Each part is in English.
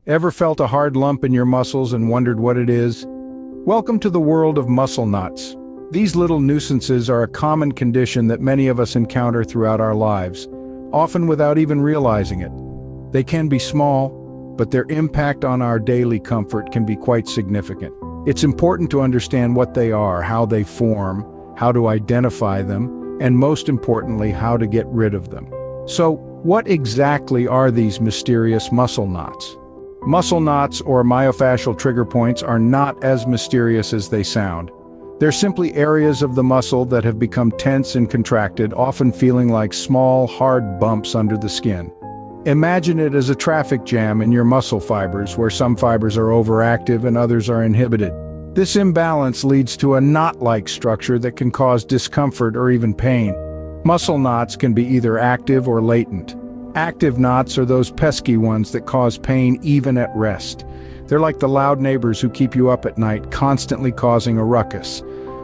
Ever felt a hard lump in your muscles and wondered what it is? Welcome to the world of muscle knots. These little nuisances are a common condition that many of us encounter throughout our lives, often without even realizing it. They can be small, but their impact on our daily comfort can be quite significant. It's important to understand what they are, how they form, how to identify them, and most importantly, how to get rid of them. So, what exactly are these mysterious muscle knots? Muscle knots, or myofascial trigger points, are not as mysterious as they sound. They're simply areas of the muscle that have become tense and contracted, often feeling like small, hard bumps under the skin. Imagine it as a traffic jam in your muscle fibers, where some fibers are overactive and others are inhibited. This imbalance leads to a knot-like structure that can cause discomfort or even pain. Muscle knots can be either active or latent. Active knots are those pesky ones that cause pain even at rest. They're like the loud neighbors who keep you up at night, constantly causing a ruckus.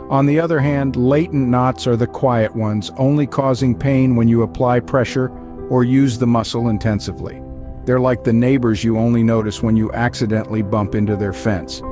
On the other hand, latent knots are the quiet ones, only causing pain when you apply pressure or use the muscle intensively. They're like the neighbors you only notice when you accidentally bump into their fence.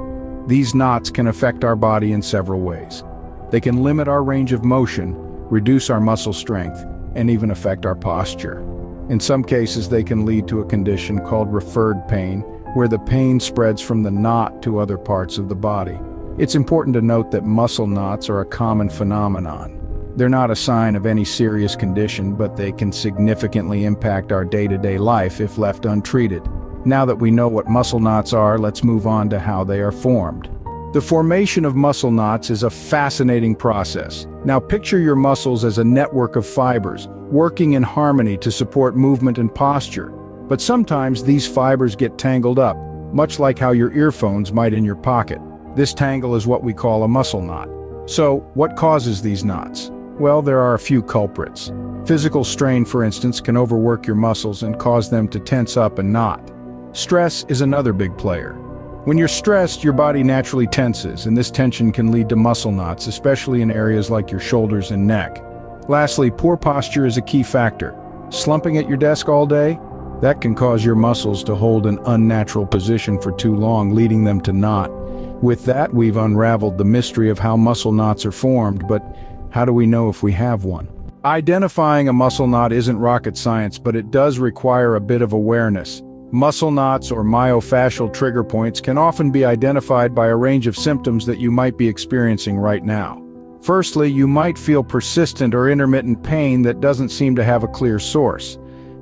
These knots can affect our body in several ways. They can limit our range of motion, reduce our muscle strength, and even affect our posture. In some cases, they can lead to a condition called referred pain, where the pain spreads from the knot to other parts of the body. It's important to note that muscle knots are a common phenomenon. They're not a sign of any serious condition, but they can significantly impact our day-to-day life if left untreated. Now that we know what muscle knots are, let's move on to how they are formed. The formation of muscle knots is a fascinating process. Now picture your muscles as a network of fibers, working in harmony to support movement and posture. But sometimes these fibers get tangled up, much like how your earphones might in your pocket. This tangle is what we call a muscle knot. So, what causes these knots? Well, there are a few culprits. Physical strain, for instance, can overwork your muscles and cause them to tense up and knot. Stress is another big player. When you're stressed, your body naturally tenses, and this tension can lead to muscle knots, especially in areas like your shoulders and neck. Lastly, poor posture is a key factor. Slumping at your desk all day? That can cause your muscles to hold an unnatural position for too long, leading them to knot. With that, we've unraveled the mystery of how muscle knots are formed, but how do we know if we have one? Identifying a muscle knot isn't rocket science, but it does require a bit of awareness. Muscle knots, or myofascial trigger points, can often be identified by a range of symptoms that you might be experiencing right now. Firstly, you might feel persistent or intermittent pain that doesn't seem to have a clear source.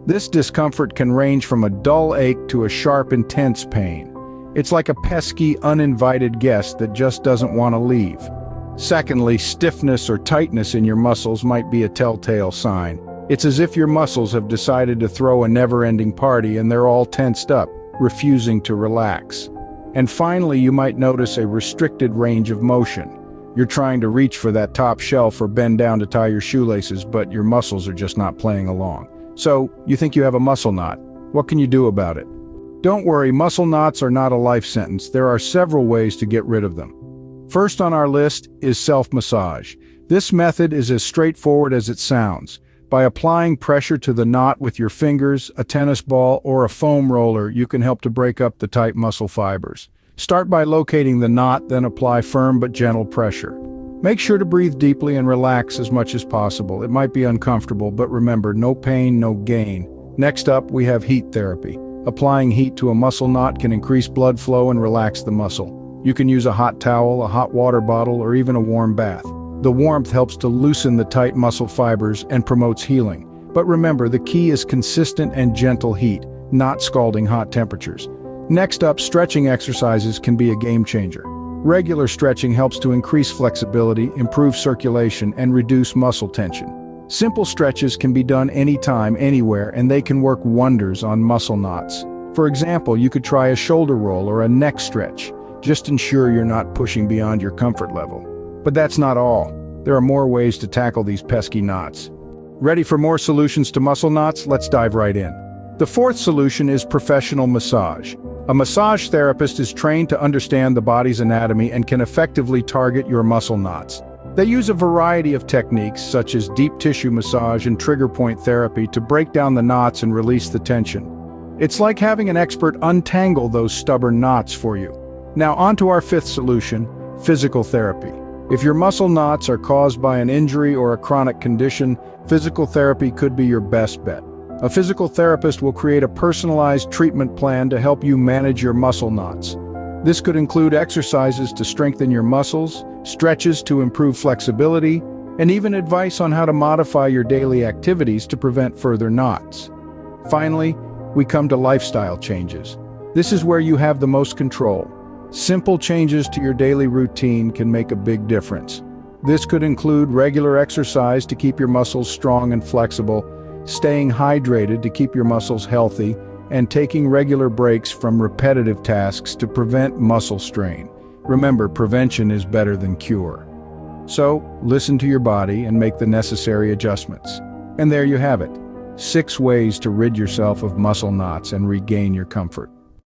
This discomfort can range from a dull ache to a sharp, intense pain. It's like a pesky, uninvited guest that just doesn't want to leave. Secondly, stiffness or tightness in your muscles might be a telltale sign. It's as if your muscles have decided to throw a never-ending party and they're all tensed up, refusing to relax. And finally, you might notice a restricted range of motion. You're trying to reach for that top shelf or bend down to tie your shoelaces, but your muscles are just not playing along. So, you think you have a muscle knot. What can you do about it? Don't worry, muscle knots are not a life sentence. There are several ways to get rid of them. First on our list is self-massage. This method is as straightforward as it sounds. By applying pressure to the knot with your fingers, a tennis ball, or a foam roller, you can help to break up the tight muscle fibers. Start by locating the knot, then apply firm but gentle pressure. Make sure to breathe deeply and relax as much as possible. It might be uncomfortable, but remember, no pain, no gain. Next up, we have heat therapy. Applying heat to a muscle knot can increase blood flow and relax the muscle. You can use a hot towel, a hot water bottle, or even a warm bath. The warmth helps to loosen the tight muscle fibers and promotes healing. But remember, the key is consistent and gentle heat, not scalding hot temperatures. Next up, stretching exercises can be a game changer. Regular stretching helps to increase flexibility, improve circulation, and reduce muscle tension. Simple stretches can be done anytime, anywhere, and they can work wonders on muscle knots. For example, you could try a shoulder roll or a neck stretch. Just ensure you're not pushing beyond your comfort level. But that's not all. There are more ways to tackle these pesky knots. Ready for more solutions to muscle knots? Let's dive right in. The fourth solution is professional massage. A massage therapist is trained to understand the body's anatomy and can effectively target your muscle knots. They use a variety of techniques such as deep tissue massage and trigger point therapy to break down the knots and release the tension. It's like having an expert untangle those stubborn knots for you. Now on to our fifth solution, physical therapy. If your muscle knots are caused by an injury or a chronic condition, physical therapy could be your best bet. A physical therapist will create a personalized treatment plan to help you manage your muscle knots. This could include exercises to strengthen your muscles, stretches to improve flexibility, and even advice on how to modify your daily activities to prevent further knots. Finally, we come to lifestyle changes. This is where you have the most control. Simple changes to your daily routine can make a big difference. This could include regular exercise to keep your muscles strong and flexible, staying hydrated to keep your muscles healthy, and taking regular breaks from repetitive tasks to prevent muscle strain. Remember, prevention is better than cure. So, listen to your body and make the necessary adjustments. And there you have it. 6 ways to rid yourself of muscle knots and regain your comfort.